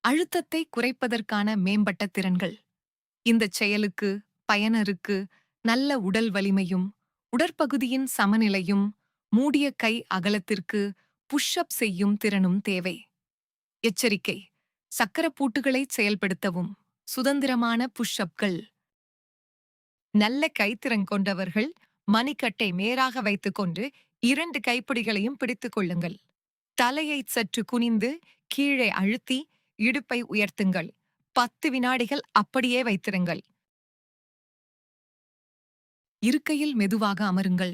அழுத்தத்தை குறைப்பதற்கான மேம்பட்ட திறன்கள். இந்தச் செயலுக்கு பயனருக்கு நல்ல உடல் வலிமையும், உடற்பகுதியின் சமநிலையும், மூடிய கை அகலத்திற்கு புஷ் அப் செய்யும் திறனும் தேவை. எச்சரிக்கை: சக்கரப்பூட்டுகளைச் செயல்படுத்தவும் சுதந்திரமான புஷ் அப்கள். நல்ல கைத்திறன் கொண்டவர்கள் மணிக்கட்டை நேராக வைத்துக்கொண்டு 2 கைப்பிடிகளையும் பிடித்துக் கொள்ளுங்கள். தலையை சற்று குனிந்து கீழே அழுத்தி இடுப்பை உயர்த்துங்கள். 10 வினாடிகள் அப்படியே வைத்திருங்கள். இருக்கையில் மெதுவாக அமருங்கள்.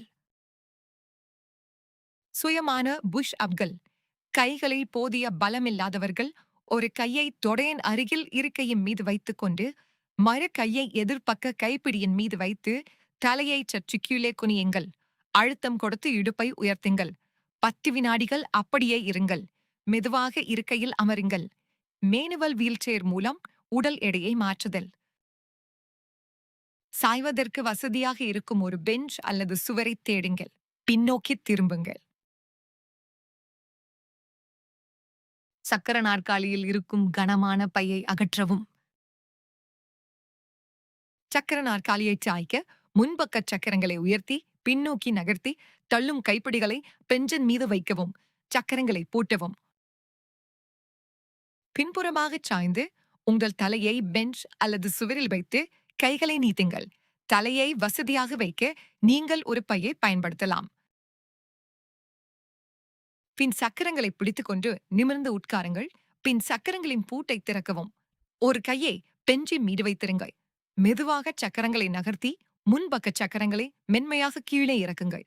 சுயமான புஷ் அப்கள். கைகளில் போதிய பலமில்லாதவர்கள் ஒரு கையை தொடையின் அருகில் இருக்கையின் மீது வைத்துக்கொண்டு மறு கையை எதிர்ப்பக்க கைப்பிடியின் மீது வைத்து தலையை சற்று கீழே குனியுங்கள். அழுத்தம் கொடுத்து இடுப்பை உயர்த்துங்கள். 10 வினாடிகள் அப்படியே இருங்கள். மெதுவாக இருக்கையில் அமருங்கள். மேனுவல் வீல்சேர் மூலம் உடல் எடையை மாற்றுதல். சாய்வதற்கு வசதியாக இருக்கும் ஒரு பெஞ்ச் அல்லது சுவரை தேடுங்கள். பின்னோக்கி திரும்புங்கள். சக்கர நாற்காலியில் இருக்கும் கனமான பையை அகற்றவும். சக்கர நாற்காலியை சாய்க்க முன்பக்க சக்கரங்களை உயர்த்தி பின்னோக்கி நகர்த்தி தள்ளும் கைப்பிடிகளை பெஞ்சின் மீது வைக்கவும். சக்கரங்களை பூட்டவும். பின்புறமாகச் சாய்ந்து உங்கள் தலையை பெஞ்ச் அல்லது சுவரில் வைத்து கைகளை நீட்டுங்கள். தலையை வசதியாக வைக்க நீங்கள் ஒரு பையை பயன்படுத்தலாம். பின் சக்கரங்களை பிடித்துக்கொண்டு நிமிர்ந்து உட்காருங்கள். பின் சக்கரங்களின் பூட்டை திறக்கவும். ஒரு கையை பெஞ்சின் மீது வைத்திருங்கள். மெதுவாக சக்கரங்களை நகர்த்தி முன்பக்க சக்கரங்களை மென்மையாக கீழே இறக்குங்கள்.